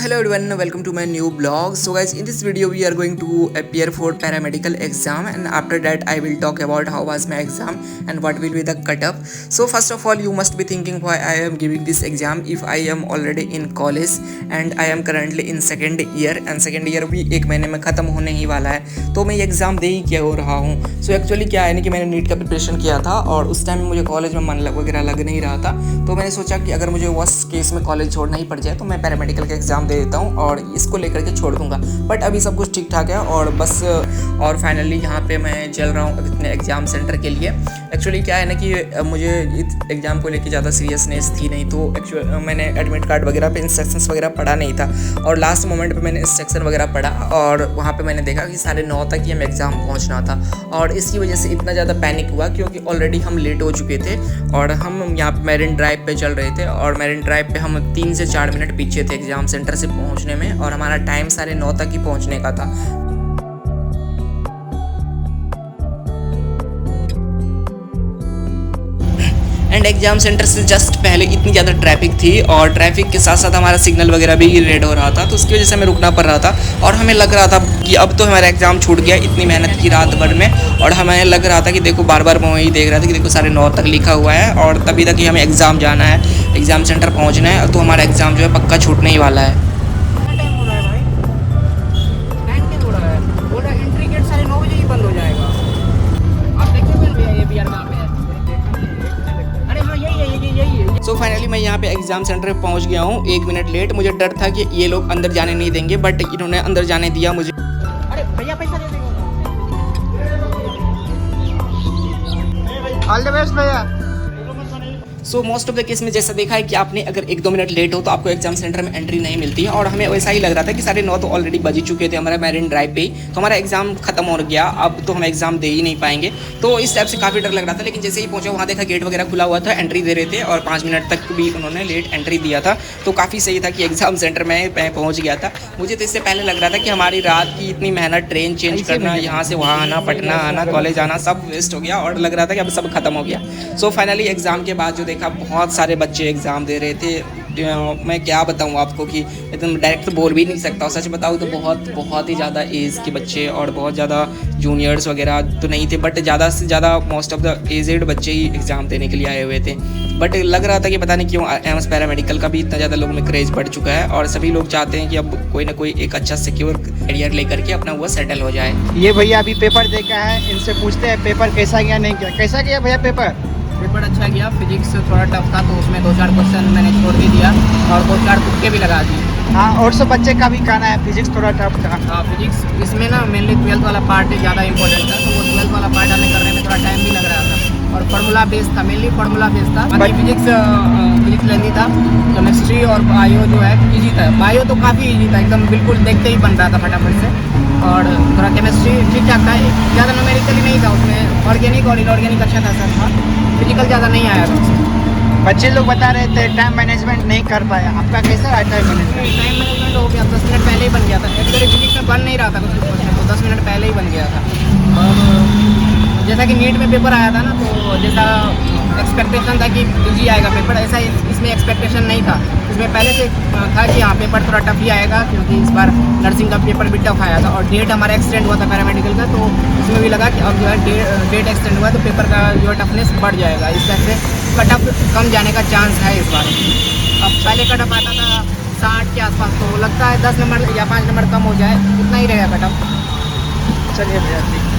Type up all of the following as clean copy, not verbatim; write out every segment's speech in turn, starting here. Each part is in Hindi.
hello everyone, welcome to my new blog. So guys, in this video we are going to appear for paramedical exam, and after that I will talk about how was my exam and what will be the cutoff. So first of all, you must be thinking why I am giving this exam if I am already in college and I am currently in second year, and second year भी एक महीने में ख़त्म होने ही वाला है, तो मैं ये एग्ज़ाम दे ही क्या हो रहा हूँ. सो एक्चुअली क्या है ना कि मैंने नीट का प्रिपरेशन किया था और उस टाइम मुझे कॉलेज में मन वगैरह लग नहीं रहा था, तो मैंने सोचा कि अगर मुझे वर्स्ट केस में कॉलेज छोड़ना ही पड़ जाए तो मैं पैरामेडिकल का एग्ज़ाम दे देता हूँ और इसको लेकर के छोड़ दूंगा. बट अभी सब कुछ ठीक ठाक है और बस और फाइनली यहाँ पे मैं चल रहा हूँ अपने एग्ज़ाम सेंटर के लिए. एक्चुअली क्या है ना कि मुझे इस एग्ज़ाम को लेकर ज़्यादा सीरियसनेस थी नहीं, तो एक्चुअली मैंने एडमिट कार्ड वगैरह पे इंस्ट्रक्शंस वगैरह पढ़ा नहीं था और लास्ट मोमेंट पे मैंने इंस्ट्रक्शन वगैरह पढ़ा और वहाँ पे मैंने देखा कि 9:30 तक ही हमें एग्ज़ाम पहुँचना था और इसकी वजह से इतना ज़्यादा पैनिक हुआ क्योंकि ऑलरेडी हम लेट हो चुके थे और हम यहाँ पे मैरिन ड्राइव पे चल रहे थे और मैरिन ड्राइव पे हम 3 से 4 मिनट पीछे थे एग्ज़ाम सेंटर से पहुँचने में और हमारा टाइम 9:30 तक ही पहुँचने का था. एंड एग्ज़ाम सेंटर से जस्ट पहले इतनी ज़्यादा ट्रैफिक थी और ट्रैफिक के साथ साथ हमारा सिग्नल वगैरह भी रेड हो रहा था, तो उसकी वजह से हमें रुकना पड़ रहा था और हमें लग रहा था कि अब तो हमारा एग्ज़ाम छूट गया इतनी मेहनत की रात भर में. और हमें लग रहा था कि देखो बार बार मैं वही देख रहा था कि देखो 9:30 तक लिखा हुआ है और तभी तक ही हमें एग्ज़ाम जाना है, एग्ज़ाम सेंटर पहुँचना है, तो हमारा एग्ज़ाम जो है पक्का छूटने ही वाला है. सो फाइनली मैं यहाँ पे एग्ज़ाम सेंटर पे पहुँच गया हूँ 1 मिनट लेट. मुझे डर था कि ये लोग अंदर जाने नहीं देंगे बट इन्होंने अंदर जाने दिया मुझे. अरे भैया पैसा दे देंगे. ऑल द बेस्ट भैया. So most of the case में जैसा देखा है कि आपने अगर 1-2 मिनट लेट हो तो आपको एग्जाम सेंटर में एंट्री नहीं मिलती है और हमें वैसा ही लग रहा था कि 9:30 तो ऑलरेडी बज चुके थे हमारा मैरिन ड्राइव पे ही, तो हमारा एग्जाम खत्म हो गया, अब तो हम एग्जाम दे ही नहीं पाएंगे. तो इस टाइप से काफ़ी डर लग रहा था, लेकिन जैसे ही पहुंचा वहाँ देखा गेट वगैरह खुला हुआ था, एंट्री दे रहे थे और 5 मिनट तक भी उन्होंने लेट एंट्री दिया था, तो काफ़ी सही था कि एग्जाम सेंटर में मैं पहुँच गया था. मुझे तो इससे पहले लग रहा था कि हमारी रात की इतनी मेहनत, ट्रेन चेंज करना, यहाँ से वहाँ आना, पटना आना, कॉलेज आना, सब वेस्ट हो गया और लग रहा था कि अब सब खत्म हो गया. सो फाइनली एग्ज़ाम के बाद जो देखा बहुत सारे बच्चे एग्ज़ाम दे रहे थे. मैं क्या बताऊँ आपको कि एकदम डायरेक्ट तो बोल भी नहीं सकता, सच बताऊँ तो बहुत ही ज़्यादा एज के बच्चे और बहुत ज़्यादा जूनियर्स वगैरह तो नहीं थे, बट ज़्यादा से ज़्यादा मोस्ट ऑफ द एजेड बच्चे ही एग्ज़ाम देने के लिए आए हुए थे. बट लग रहा था कि पता नहीं क्यों एम्स पैरामेडिकल का भी इतना ज़्यादा लोगों में क्रेज़ बढ़ चुका है और सभी लोग चाहते हैं कि अब कोई ना कोई एक अच्छा सिक्योर करियर लेकर के अपना वो सेटल हो जाए. ये भैया अभी पेपर देखा है, इनसे पूछते हैं पेपर कैसा गया नहीं गया. कैसा गया भैया पेपर? पेपर अच्छा गया. फिजिक्स थोड़ा टफ था तो उसमें 2-4 क्वेश्चन मैंने छोड़ भी दिया और 2-4 तुक्के भी लगा दिए. हाँ, और सब बच्चे का भी कहना है फिजिक्स थोड़ा टफ था. हाँ, फिजिक्स इसमें ना मेनली 12th वाला पार्ट ज़्यादा इंपॉर्टेंट था, तो वो 12th वाला पार्ट हमें करने में थोड़ा टाइम भी लग रहा था और फार्मूला बेस था, मेनली फार्मूला बेस था. बाकी फिजिक्स लेनी था. केमिस्ट्री और बायो जो है ईजी था. बायो तो काफ़ी ईजी था, एकदम बिल्कुल देखते ही बन रहा था फटाफट से. और थोड़ा केमिस्ट्री ठीक ठाक था, ज़्यादा न्यूमेरिकली नहीं था उसमें. ऑर्गेनिक और इनऑर्गेनिक अच्छा था सब था. फिजिकल ज़्यादा नहीं आया था. बच्चे लोग बता रहे थे टाइम मैनेजमेंट नहीं कर पाया. आपका कैसा रहा टाइम मैनेजमेंट? टाइम मैनेजमेंट हो गया, 10 मिनट पहले ही बन गया था. एक्चुअली फिजिक्स में बन नहीं रहा था कुछ क्वेश्चन, तो 10 मिनट पहले ही बन गया था. और जैसा कि नीट में पेपर आया था ना, तो जैसा एक्सपेक्टेशन था कि इजी आएगा पेपर, ऐसा इसमें एक्सपेक्टेशन नहीं था. इसमें पहले से था कि हाँ पेपर थोड़ा टफ ही आएगा क्योंकि इस बार नर्सिंग का पेपर भी टफ आया था और डेट हमारा एक्सटेंड हुआ था पैरामेडिकल का, तो इसमें भी लगा कि अब जो है डेट एक्सटेंड हुआ तो पेपर का जो है टफनेस बढ़ जाएगा. इस तरह से कट ऑफ कम जाने का चांस है इस बार. अब पहले कट ऑफ आता था 60 के आसपास, तो लगता है 10 नंबर या 5 नंबर कम हो जाए, इतना ही रहेगा कट ऑफ. चलिए भैया ठीक.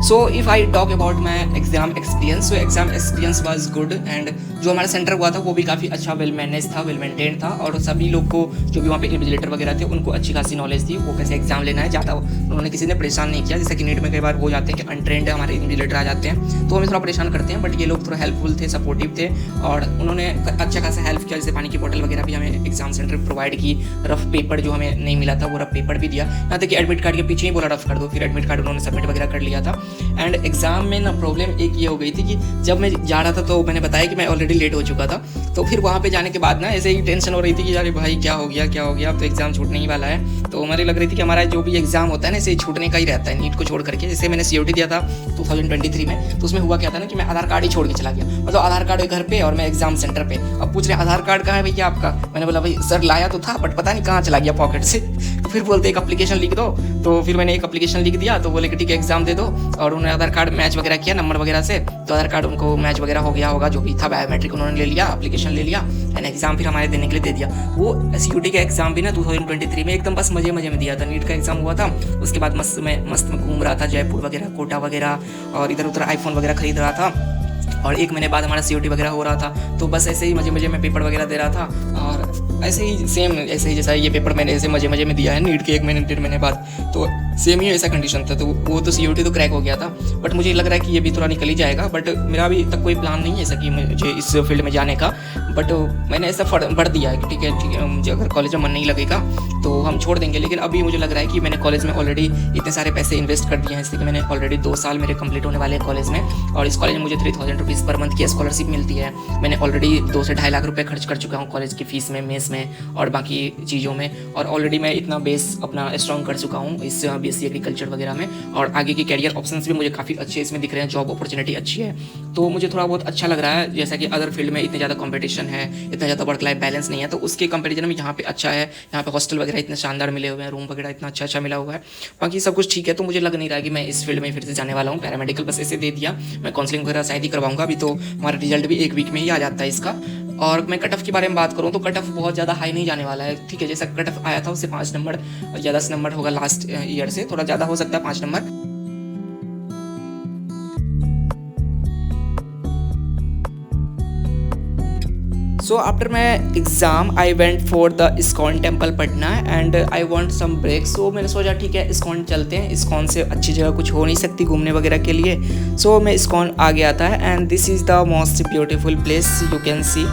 So if I talk about my exam experience, so exam experience was good and जो हमारा सेंटर हुआ था वो भी काफ़ी अच्छा, वेल मैनेज था, वेल मेंटेन था और सभी लोग को जो भी वहाँ पे इन्विजिलेटर वगैरह थे उनको अच्छी खासी नॉलेज थी वो कैसे एग्जाम लेना है. ज़्यादा उन्होंने किसी ने परेशान नहीं किया, जैसे कि नीट में कई बार हो जाते हैं कि अनट्रेंड हमारे इन्विजिलेटर आ जाते हैं तो हमें थोड़ा परेशान करते हैं, बट ये लोग थोड़ा हेल्पफुल थे, सपोर्टिव थे और उन्होंने अच्छा खासा हेल्प किया. जैसे पानी की बोतल वगैरह भी हमें एग्जाम सेंटर प्रोवाइड की, रफ पेपर जो हमें नहीं मिला था वो रफ पेपर भी दिया, यहाँ तक कि एडमिट कार्ड के पीछे ही बोला रफ कर दो, फिर एडमिट कार्ड उन्होंने सबमिट वगैरह कर लिया था. एंड एग्ज़ाम में ना प्रॉब्लम एक ये हो गई थी कि जब मैं जा रहा था तो मैंने बताया कि मैं ऑलरेडी लेट हो चुका था, तो फिर वहाँ पे जाने के बाद ना ऐसे ही टेंशन हो रही थी कि यार भाई क्या हो गया अब तो एग्ज़ाम छूटने ही वाला है। तो हमारी लग रही थी कि हमारा जो भी एग्ज़ाम होता है ना, ऐसे ही छूटने का ही रहता है नीट को छोड़ करके। जैसे मैंने COT दिया था 2023 में, तो उसमें हुआ क्या था ना कि मैं आधार कार्ड ही छोड़ के चला गया, मतलब आधार कार्ड घर पे और मैं एग्ज़ाम सेंटर पे। अब पूछ रहे आधार कार्ड कहाँ है भैया आपका, मैंने बोला भाई सर लाया तो था बट पता नहीं कहाँ चला गया पॉकेट से। तो फिर बोलते एक एप्लीकेशन लिख दो, तो फिर मैंने एक एप्लीकेशन लिख दिया, तो बोले कि ठीक है एग्ज़ाम दे दो। और उन्होंने आधार कार्ड मैच वगैरह किया नंबर वगैरह से, तो आधार कार्ड उनको मैच वगैरह हो गया होगा, जो भी था बायोमेट्रिक उन्होंने ले लिया, एप्लीकेशन ले लिया एंड एग्ज़ाम फिर हमारे देने के लिए दे दिया। वो COT का एग्ज़ाम भी ना 2023 में एकदम बस मज़े में दिया था। नीट का एग्ज़ाम हुआ था, उसके बाद मस्त में घूम रहा था, जयपुर वगैरह, कोटा वगैरह, और इधर उधर आईफोन वगैरह खरीद रहा था। और 1 महीने बाद हमारा COT वगैरह हो रहा था, तो बस ऐसे ही मज़े में पेपर वगैरह दे रहा था। और ऐसे ही सेम ऐसे ही जैसा ये पेपर मैंने ऐसे मज़े में दिया है नीट के 1 महीने 1.5 महीने बाद, तो सेम ही ऐसा कंडीशन था। तो वो तो COT तो क्रैक हो गया था, बट मुझे लग रहा है कि ये भी थोड़ा निकल ही जाएगा। बट मेरा अभी तक कोई प्लान नहीं है ऐसा कि मुझे इस फील्ड में जाने का, बट मैंने ऐसा बढ़ दिया है कि ठीक है मुझे अगर कॉलेज में मन नहीं लगेगा तो हम छोड़ देंगे। लेकिन अभी मुझे लग रहा है कि मैंने कॉलेज में ऑलरेडी इतने सारे पैसे इन्वेस्ट कर दिए हैं, इसलिए कि मैंने ऑलरेडी 2 साल मेरे कंप्लीट होने वाले हैं कॉलेज में, और इस कॉलेज में मुझे 3000 रुपीज़ पर मंथ की स्कॉलरशिप मिलती है। मैंने ऑलरेडी 2 से 2.5 लाख रुपये खर्च कर चुका हूँ कॉलेज की फ़ीस में, मेस में और बाकी चीज़ों में, और ऑलरेडी मैं इतना बेस अपना स्ट्रॉन्ग कर चुका हूँ इस BSc एग्रीकल्चर वगैरह में। और आगे के कैरियर ऑप्शंस भी मुझे काफ़ी अच्छे इसमें दिख रहे हैं, जॉब अपॉर्चुनिटी अच्छी है, तो मुझे थोड़ा बहुत अच्छा लग रहा है। जैसा कि अदर फील्ड में इतने ज़्यादा कंपटीशन है, इतना ज़्यादा वर्क लाइफ बैलेंस नहीं है, तो उसके कंपैरिजन में यहाँ पे अच्छा है। यहाँ पे हॉस्टल वगैरह इतने शानदार मिले हुए हैं, रूम वगैरह इतना अच्छा मिला हुआ है, बाकी सब कुछ ठीक है। तो मुझे लग नहीं रहा कि मैं इस फील्ड में फिर से जाने वाला हूँ। पैरामेडिकल बस ऐसे दे दिया, मैं काउंसलिंग वगैरह शायद ही करवाऊंगा। अभी तो हमारा रिजल्ट भी 1 वीक में ही आ जाता है इसका। और मैं कट ऑफ के बारे में बात करूँ तो कट ऑफ बहुत ज़्यादा हाई नहीं जाने वाला है, ठीक है। जैसा कट ऑफ आया था उससे 5 नंबर या 10 नंबर होगा लास्ट ईयर से, थोड़ा ज़्यादा हो सकता है 5 नंबर। So after my exam I went for the ISKCON temple Patna and I want some break. So मैंने सोचा ठीक है ISKCON चलते हैं, ISKCON से अच्छी जगह कुछ हो नहीं सकती घूमने वगैरह के लिए। सो मैं ISKCON आ गया था and this is the most beautiful place you can see.